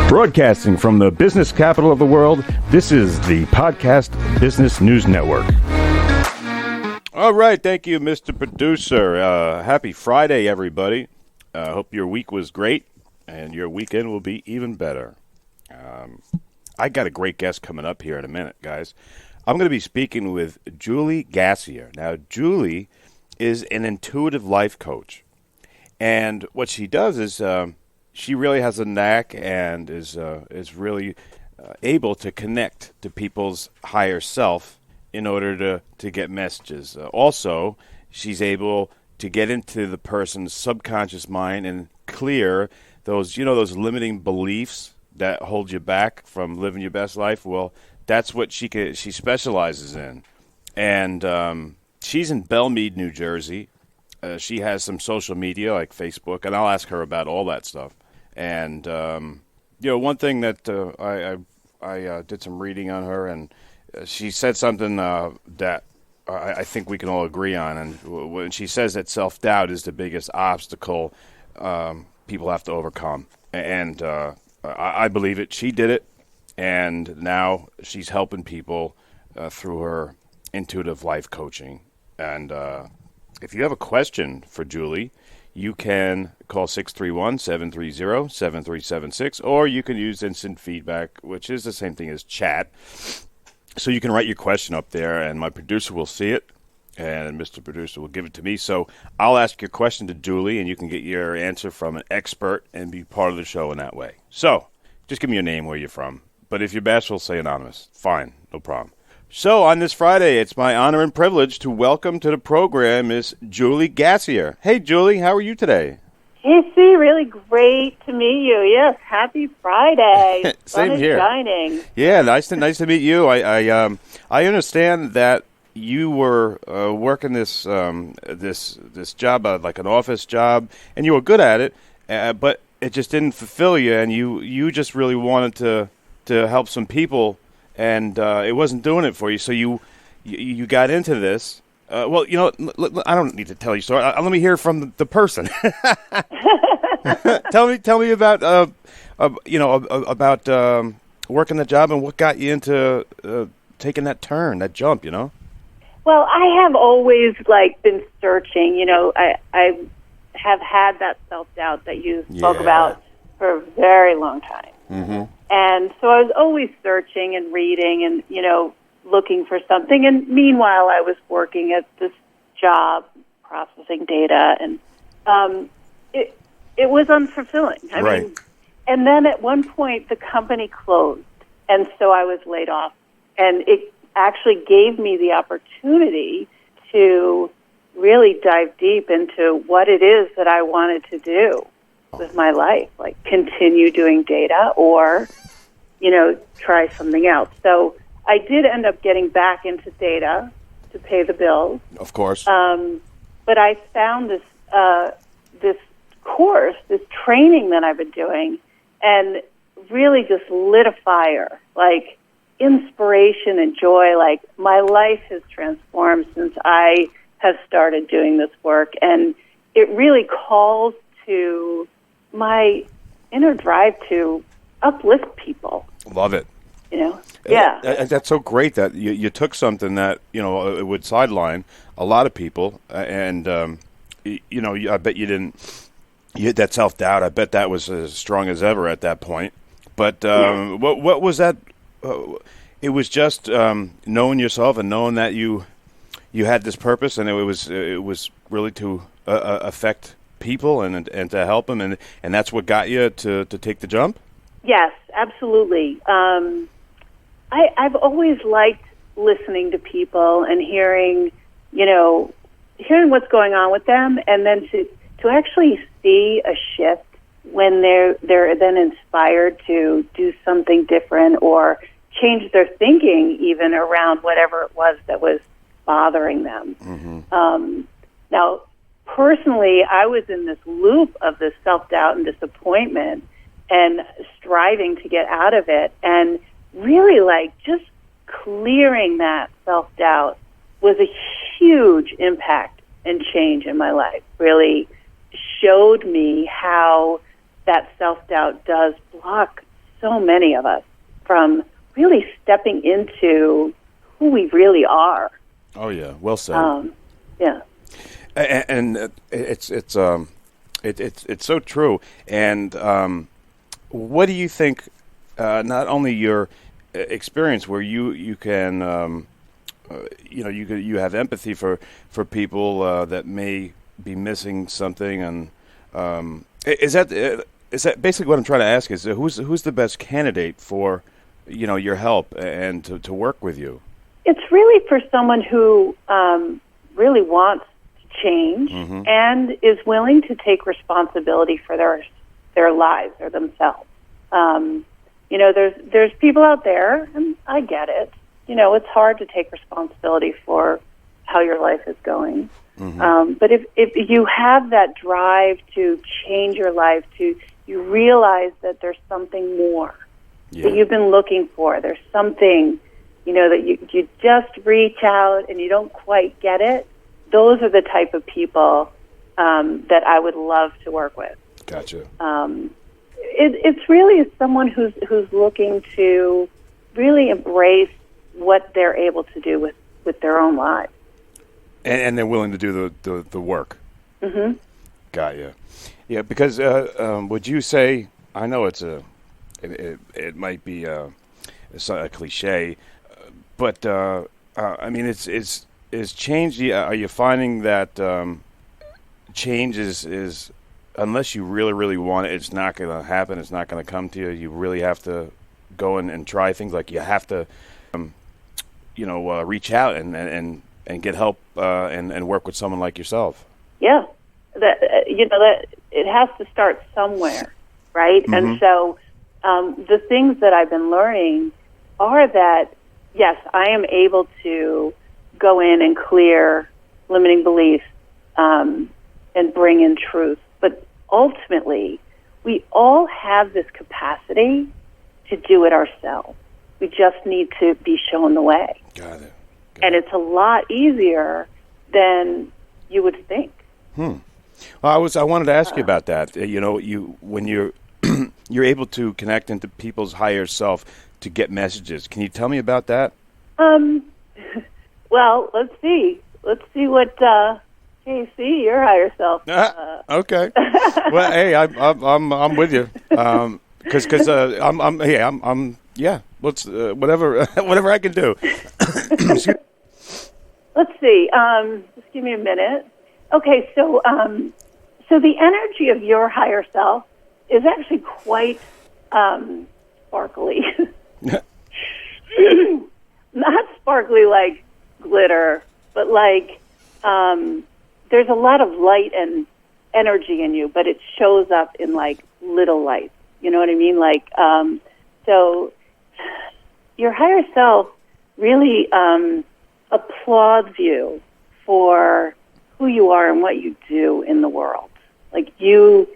Broadcasting from the business capital of the world, this is the Podcast Business News Network. All right, thank you, Mr. Producer. Happy Friday, everybody. Hope your week was great, and your weekend will be even better. I got a great guest coming up here in a minute, guys. I'm going to be speaking with Julie Gasior. Now, Julie is an intuitive life coach, and what she does is she really has a knack and is really able to connect to people's higher self in order to get messages. Also, she's able to get into the person's subconscious mind and clear those limiting beliefs that hold you back from living your best life. Well, that's what she specializes in. And she's in Belmead, New Jersey. She has some social media like Facebook, and I'll ask her about all that stuff. And, one thing that I did some reading on her, and she said something that I think we can all agree on. And when she says that self-doubt is the biggest obstacle people have to overcome. And I believe it. She did it. And now she's helping people through her intuitive life coaching. And if you have a question for Julie, you can call 631-730-7376, or you can use instant feedback, which is the same thing as chat. So you can write your question up there, and my producer will see it, and Mr. Producer will give it to me. So I'll ask your question to Julie, and you can get your answer from an expert and be part of the show in that way. So just give me your name, where you're from. But if you're bashful, say anonymous. Fine, no problem. So on this Friday, it's my honor and privilege to welcome to the program Miss Julie Gasior. Hey, Julie, how are you today? KC, really great to meet you. Yes, happy Friday. Same Sun here. Is shining. Yeah, nice to meet you. I understand that you were working this job, like an office job, and you were good at it, but it just didn't fulfill you, and you just really wanted to help some people. And it wasn't doing it for you, so you got into this. I don't need to tell you story. Let me hear from the person. Tell me about working the job and what got you into taking that turn, that jump. Well, I have always been searching. I have had that self-doubt that you spoke about for a very long time. Mm-hmm. And so I was always searching and reading and, looking for something. And meanwhile, I was working at this job, processing data, and it was unfulfilling. I mean, and then at one point, the company closed, and so I was laid off. And it actually gave me the opportunity to really dive deep into what it is that I wanted to do with my life, like continue doing data or, try something else. So I did end up getting back into data to pay the bills. Of course. But I found this course, this training that I've been doing, and really just lit a fire, like inspiration and joy. Like my life has transformed since I have started doing this work, and it really calls to my inner drive to uplift people. Love it. Yeah. That's so great that you took something that, it would sideline a lot of people. And, I bet you didn't, that self-doubt, I bet that was as strong as ever at that point. But what was that? It was just knowing yourself and knowing that you had this purpose, and it was really to affect people and to help them, and that's what got you to take the jump? Yes, absolutely. I've always liked listening to people and hearing what's going on with them, and then to actually see a shift when they're then inspired to do something different or change their thinking even around whatever it was that was bothering them. Mm-hmm. Now, personally, I was in this loop of this self-doubt and disappointment and striving to get out of it, and really just clearing that self-doubt was a huge impact and change in my life, really showed me how that self-doubt does block so many of us from really stepping into who we really are. Oh yeah, well said. Yeah, and it's so true. And what do you think? Not only your experience, where you can, you have empathy for people that may be missing something, and is that basically what I'm trying to ask? Is who's the best candidate for your help and to work with you? It's really for someone who really wants to change and is willing to take responsibility for their lives or themselves. There's people out there, and I get it. It's hard to take responsibility for how your life is going. But if you have that drive to change your life, you realize that there's something more that you've been looking for. There's something, that you just reach out and you don't quite get it. Those are the type of people that I would love to work with. Gotcha. It's really someone who's looking to really embrace what they're able to do with their own lives. And they're willing to do the work. Mm-hmm. Got you. Yeah, because would you say, I know it might be a cliche, but I mean, is change, are you finding that change is unless you really, really want it, it's not going to happen, it's not going to come to you. You really have to go and try things. Like you have to, reach out and get help and work with someone like yourself. Yeah, that it has to start somewhere, right? Mm-hmm. And so the things that I've been learning are that yes, I am able to go in and clear limiting beliefs and bring in truth. But ultimately, we all have this capacity to do it ourselves. We just need to be shown the way. Got it. And it's a lot easier than you would think. Well, I wanted to ask you about that. When you're you're able to connect into people's higher self to get messages. Can you tell me about that? Well, let's see. Let's see what KC, your higher self. Okay. Well, hey, I'm with you. Because I'm Let's whatever I can do. Let's see. Just give me a minute. Okay, so the energy of your higher self is actually quite sparkly. Not sparkly like glitter, but like there's a lot of light and energy in you, but it shows up in like little lights. You know what I mean? Like, so your higher self really applauds you for who you are and what you do in the world. Like, you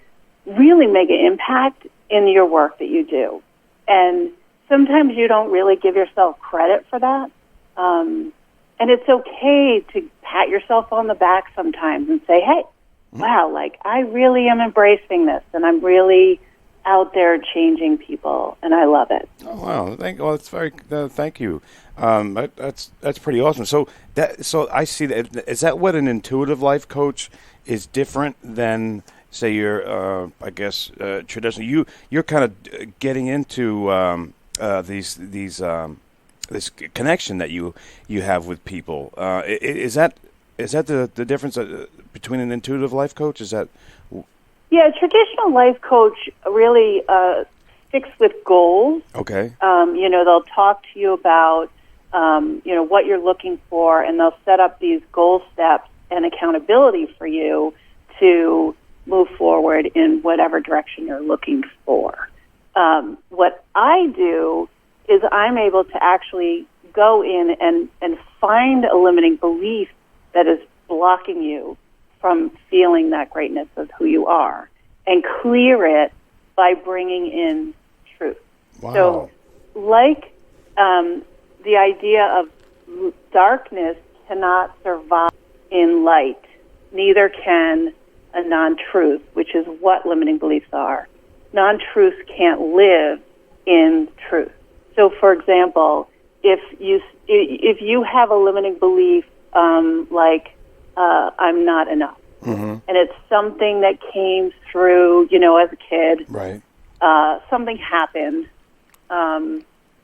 really make an impact in your work that you do. And sometimes you don't really give yourself credit for that. And it's okay to pat yourself on the back sometimes and say, hey, wow, like, I really am embracing this, and I'm really out there changing people, and I love it. Oh, wow. That's very, thank you. That's pretty awesome. So I see that. Is that what an intuitive life coach is different than, say, your, traditional? You're kind of getting into this connection that you have with people. Is that the difference between an intuitive life coach? Is that? Yeah, a traditional life coach really sticks with goals. Okay. They'll talk to you about what you're looking for, and they'll set up these goal steps and accountability for you to move forward in whatever direction you're looking for. What I do is I'm able to actually go in and find a limiting belief that is blocking you from feeling that greatness of who you are, and clear it by bringing in truth. Wow. So, like the idea of darkness cannot survive in light, neither can a non-truth, which is what limiting beliefs are. Non-truths can't live in truth. So, for example, if you have a limiting belief like I'm not enough, and it's something that came through, as a kid, right? Something happened.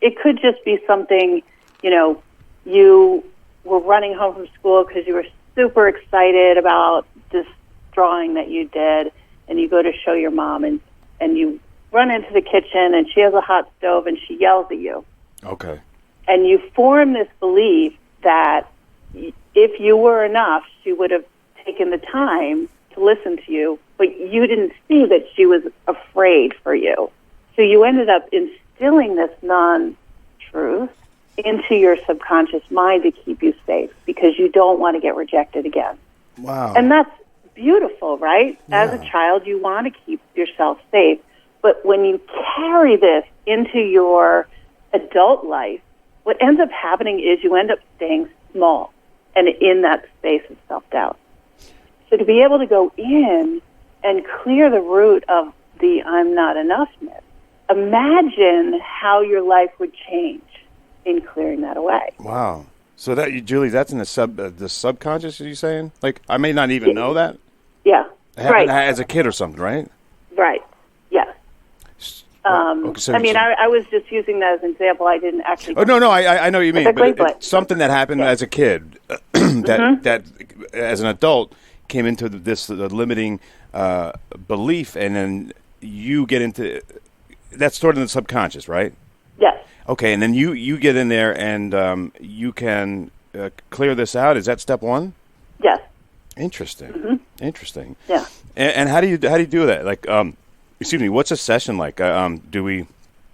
It could just be something, you were running home from school because you were super excited about this drawing that you did, and you go to show your mom, and you run into the kitchen, and she has a hot stove, and she yells at you. Okay. And you form this belief that if you were enough, she would have taken the time to listen to you, but you didn't see that she was afraid for you. So you ended up instilling this non-truth into your subconscious mind to keep you safe because you don't want to get rejected again. Wow. And that's beautiful, right? Yeah. As a child, you want to keep yourself safe. But when you carry this into your adult life, what ends up happening is you end up staying small and in that space of self-doubt. So to be able to go in and clear the root of the I'm not enough myth, imagine how your life would change in clearing that away. Wow. So that, Julie, that's in the subconscious, are you saying? Like, I may not even know that? Yeah. Right. As a kid or something, right? Right. Yes. Okay, so, I was just using that as an example. I didn't actually... Oh, no, I know what you mean. But but it's something that happened as a kid that as an adult came into this limiting belief, and then you get into... That's stored in the subconscious, right? Yes. Okay, and then you get in there and you can clear this out. Is that step one? Yes. Interesting. Interesting. Yeah. And how do you do that? Like, excuse me, what's a session like? Do we?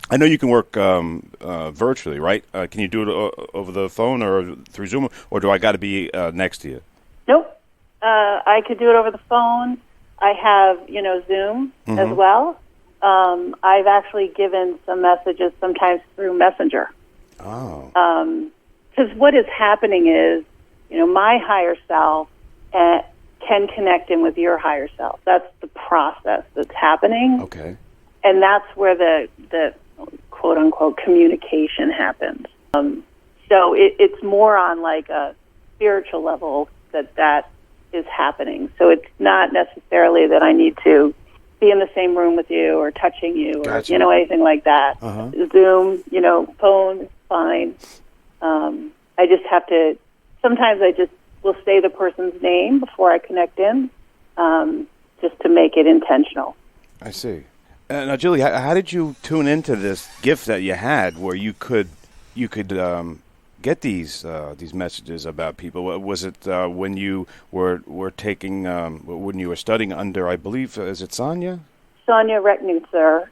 I know you can work virtually, right? Can you do it over the phone or through Zoom, or do I got to be next to you? Nope. I could do it over the phone. I have, Zoom as well. I've actually given some messages sometimes through Messenger. Oh. Because what is happening is, my higher self can connect in with your higher self. That's the process that's happening. Okay. And that's where the quote-unquote communication happens. So it's more on like a spiritual level that is happening. So it's not necessarily that I need to be in the same room with you or touching you Gotcha. or, anything like that. Zoom, phone, fine. I just have to, sometimes I just will say the person's name before I connect in, just to make it intentional. I see. Now, Julie, how did you tune into this gift that you had, where you could get these messages about people? Was it when you were taking when you were studying under, I believe, is it Sonia? Sonia Recknitzer.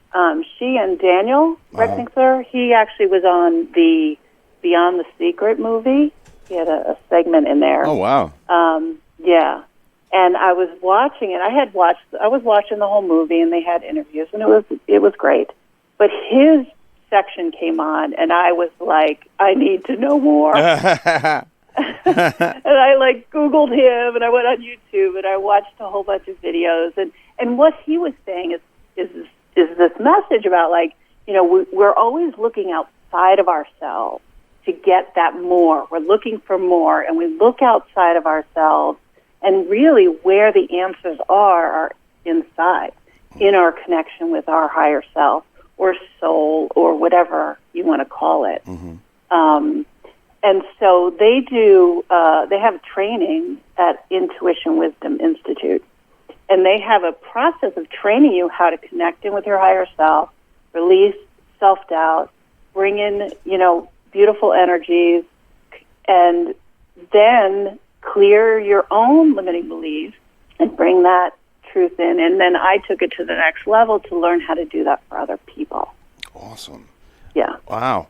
She and Daniel Recknitzer. He actually was on the Beyond the Secret movie. He had a segment in there. Oh wow! Yeah. And I was watching it. I was watching the whole movie, and they had interviews, and it was great. But his section came on, and I was like, I need to know more. And I Googled him, and I went on YouTube, and I watched a whole bunch of videos. And what he was saying is this message about we're always looking outside of ourselves to get that more. We're looking for more, and we look outside of ourselves. And really where the answers are inside, in our connection with our higher self or soul or whatever you want to call it. And so they have a training at Intuition Wisdom Institute. And they have a process of training you how to connect in with your higher self, release self-doubt, bring in, beautiful energies, and then clear your own limiting beliefs and bring that truth in. And then I took it to the next level to learn how to do that for other people. Awesome. Yeah. Wow.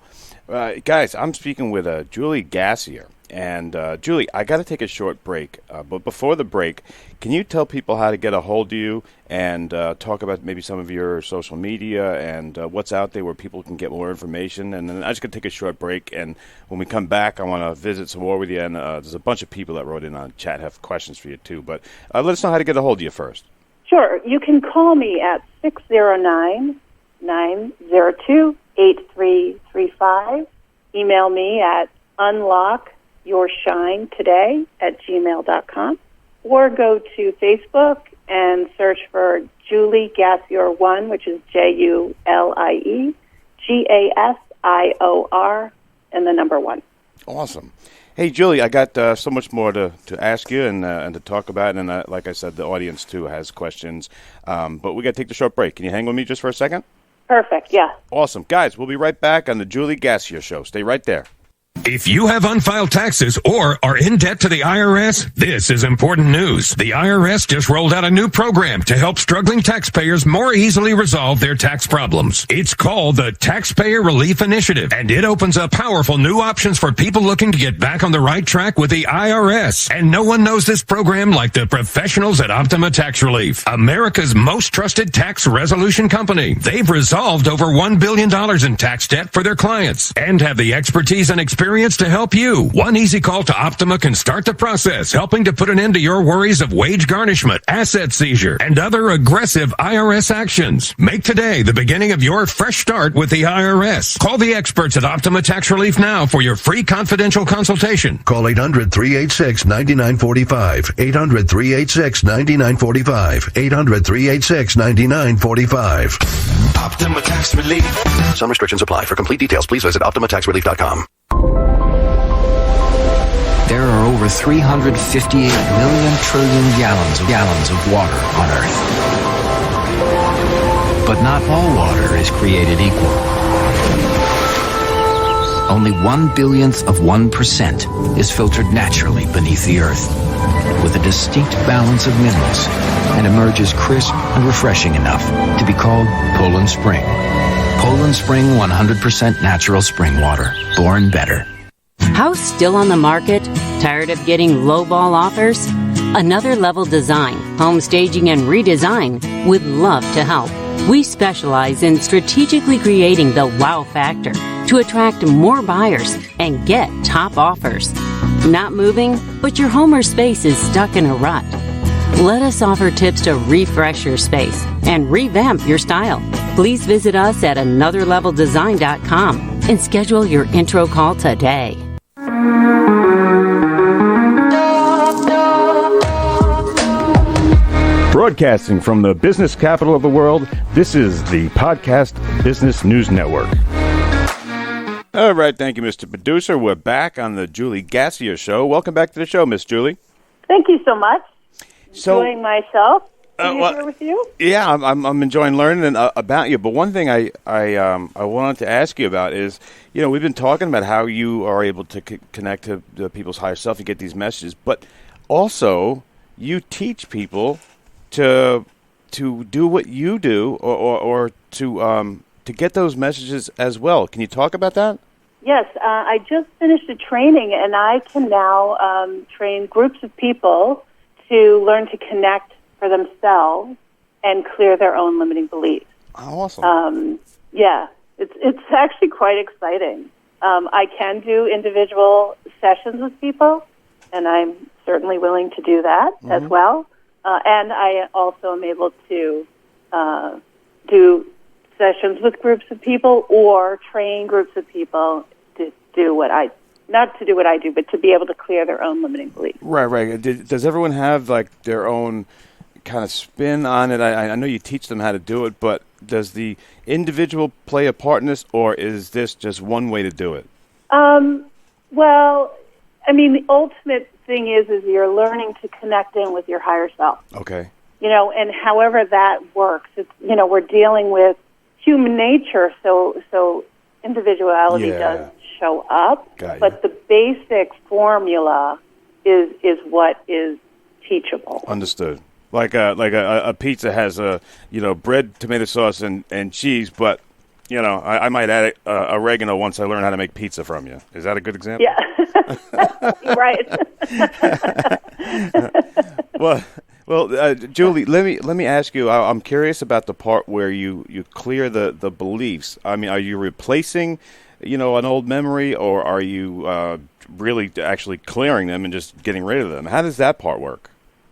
Guys, I'm speaking with Julie Gasior. And Julie, I got to take a short break. But before the break, can you tell people how to get a hold of you and talk about maybe some of your social media and what's out there where people can get more information? And then I just going to take a short break. And when we come back, I want to visit some more with you. And there's a bunch of people that wrote in on chat have questions for you, too. But let us know how to get a hold of you first. Sure. You can call me at 609-902-8335. Email me at unlockyourshine@gmail.com, or go to Facebook and search for Julie Gasior 1, which is JULIE and the number 1. Awesome. Hey, Julie, I got so much more to ask you and to talk about, and like I said, the audience, too, has questions. But we got to take the short break. Can you hang with me just for a second? Perfect, yeah. Awesome. Guys, we'll be right back on the Julie Gasior Show. Stay right there. If you have unfiled taxes or are in debt to the IRS, this is important news. The IRS just rolled out a new program to help struggling taxpayers more easily resolve their tax problems. It's called the Taxpayer Relief Initiative, and it opens up powerful new options for people looking to get back on the right track with the IRS. And no one knows this program like the professionals at Optima Tax Relief, America's most trusted tax resolution company. They've resolved over $1 billion in tax debt for their clients and have the expertise and experience to help you. One easy call to Optima can start the process, helping to put an end to your worries of wage garnishment, asset seizure, and other aggressive IRS actions. Make today the beginning of your fresh start with the IRS. Call the experts at Optima Tax Relief now for your free confidential consultation. Call 800-386-9945. 800-386-9945. 800-386-9945. Optima Tax Relief. Some restrictions apply. For complete details, please visit OptimaTaxRelief.com. There are over 358 million trillion gallons of water on Earth. But not all water is created equal. Only 1/1000% is filtered naturally beneath the Earth, with a distinct balance of minerals, and emerges crisp and refreshing enough to be called Poland Spring. Poland Spring 100% natural spring water. Born better. House still on the market? Tired of getting lowball offers? Another Level Design, home staging and redesign would love to help. We specialize in strategically creating the wow factor to attract more buyers and get top offers. Not moving, but your home or space is stuck in a rut? Let us offer tips to refresh your space and revamp your style. Please visit us at anotherleveldesign.com and schedule your intro call today. Broadcasting from the business capital of the world, this is the Podcast Business News Network. All right, thank you, Mr. Producer. We're back on the Julie Gasior Show. Welcome back to the show, Miss Julie. Thank you so much. Enjoying myself. Here with you? Yeah, I'm enjoying learning about you. But one thing I wanted to ask you about is, you know, we've been talking about how you are able to connect to the people's higher self and get these messages, but also you teach people to do what you do, or to get those messages as well. Can you talk about that? Yes, I just finished a training, and I can now train groups of people to learn to connect for themselves and clear their own limiting beliefs. Oh, awesome. Yeah, it's actually quite exciting. I can do individual sessions with people, and I'm certainly willing to do that as well. And I also am able to do sessions with groups of people or train groups of people to do what I not to do what I do, but to be able to clear their own limiting beliefs. Right. Does everyone have like their own kind of spin on it? I know you teach them how to do it, but does the individual play a part in this, or is this just one way to do it? Well, I mean, the ultimate thing is you're learning to connect in with your higher self. Okay. You know, and however that works, it's, you know, we're dealing with human nature, so individuality does show up, but the basic formula is what is teachable. Understood. Like a pizza has bread, tomato sauce, and cheese, but I might add oregano once I learn how to make pizza from you. Is that a good example? Yeah. Right. Well, Julie, let me ask you. I'm curious about the part where you clear the beliefs. I mean, are you replacing, an old memory, or are you really actually clearing them and just getting rid of them? How does that part work?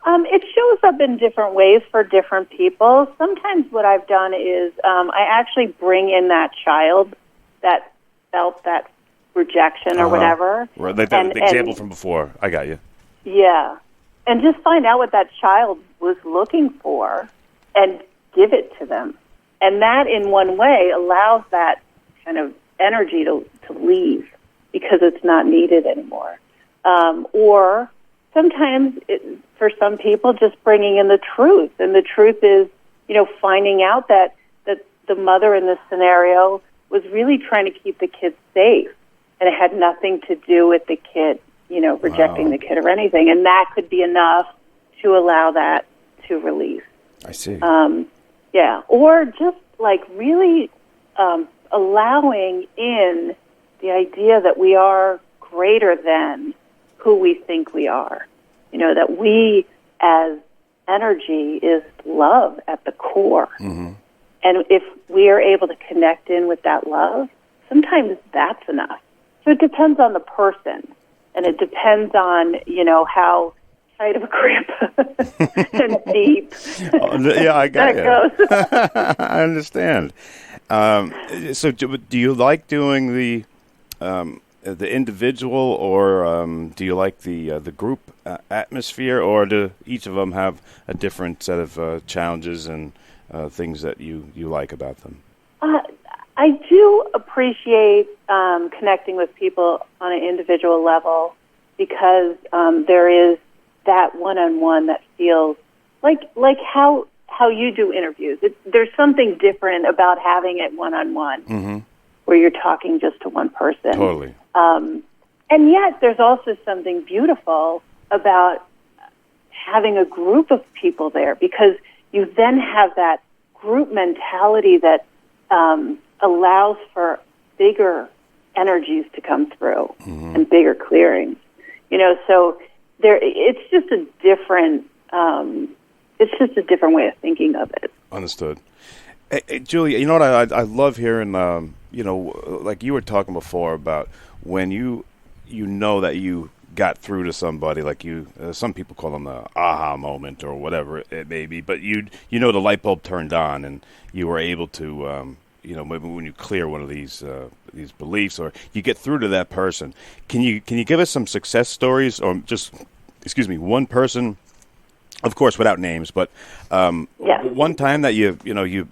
It shows up in different ways for different people. Sometimes what I've done is I actually bring in that child that felt that rejection or whatever. Right, like the example from before. I got you. Yeah. And just find out what that child was looking for and give it to them. And that, in one way, allows that kind of energy to leave because it's not needed anymore. Or sometimes, for some people, just bringing in the truth. And the truth is, finding out that the mother in this scenario was really trying to keep the kid safe. And it had nothing to do with the kid, rejecting the kid or anything. And that could be enough to allow that to release. I see. Yeah. Or just really allowing in the idea that we are greater than who we think we are. That we as energy is love at the core. Mm-hmm. And if we are able to connect in with that love, sometimes that's enough. So it depends on the person, and it depends on, how tight of a grip and deep yeah, I got that goes. I understand. So do you like doing the individual, or do you like the group atmosphere, or do each of them have a different set of challenges and things that you like about them? I do appreciate connecting with people on an individual level because there is that one-on-one that feels like how you do interviews. There's something different about having it one-on-one, mm-hmm. where you're talking just to one person. Totally. And yet there's also something beautiful about having a group of people there, because you then have that group mentality that allows for bigger energies to come through, mm-hmm. and bigger clearings. So it's just a different way of thinking of it. Understood. Hey, Julie, you know what I love hearing, like you were talking before about when you know that you got through to somebody, like some people call them the aha moment or whatever it may be, but the light bulb turned on and you were able to, maybe when you clear one of these beliefs or you get through to that person, can you give us some success stories, or just, one person, of course, without names, but one time that you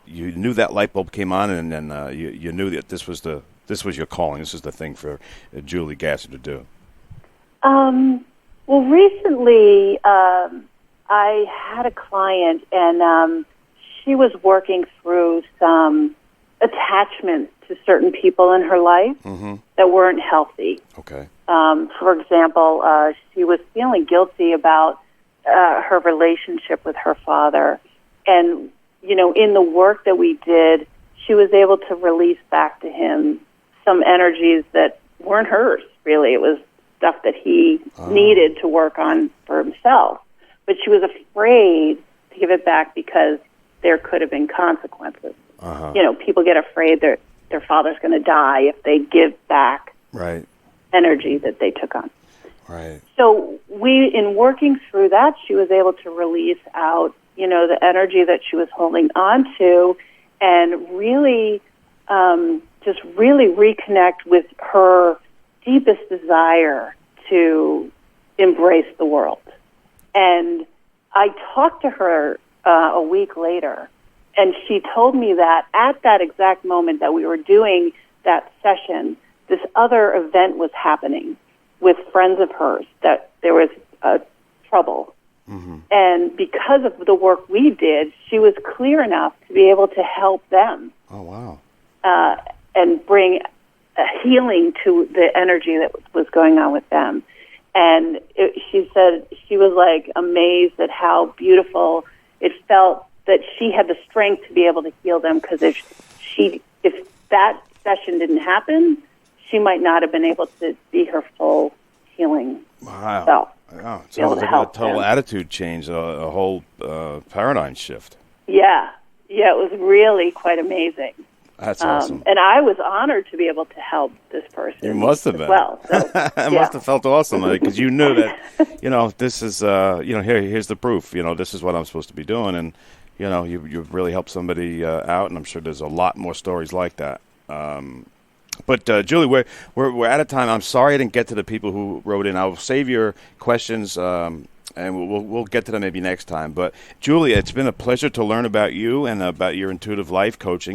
knew that light bulb came on, and then you knew that this was your calling. This is the thing for Julie Gasior to do. Well, recently I had a client, and she was working through some attachments to certain people in her life, mm-hmm. that weren't healthy. Okay. For example, she was feeling guilty about her relationship with her father. And, in the work that we did, she was able to release back to him some energies that weren't hers, really. It was stuff that he needed to work on for himself. But she was afraid to give it back because there could have been consequences. Uh-huh. People get afraid their father's going to die if they give back right. energy that they took on. Right. So in working through that, she was able to release out, the energy that she was holding on to, and really, just really reconnect with her deepest desire to embrace the world. And I talked to her a week later, and she told me that at that exact moment that we were doing that session, this other event was happening with friends of hers, that there was trouble. Mm-hmm. And because of the work we did, she was clear enough to be able to help them. Oh, wow. And bring a healing to the energy that was going on with them. And she said she was amazed at how beautiful it felt that she had the strength to be able to heal them, because if that session didn't happen, she might not have been able to be her full healing Wow. self. Wow. It Be able sounds to like a help total them. attitude change, a whole paradigm shift. Yeah, it was really quite amazing. That's awesome. And I was honored to be able to help this person. You must have as been. well. So, It must have felt awesome because you knew that, this is, here's the proof. This is what I'm supposed to be doing. And, you've really helped somebody out. And I'm sure there's a lot more stories like that. But Julie, we're out of time. I'm sorry I didn't get to the people who wrote in. I'll save your questions, and we'll get to them maybe next time. But Julie, it's been a pleasure to learn about you and about your intuitive life coaching.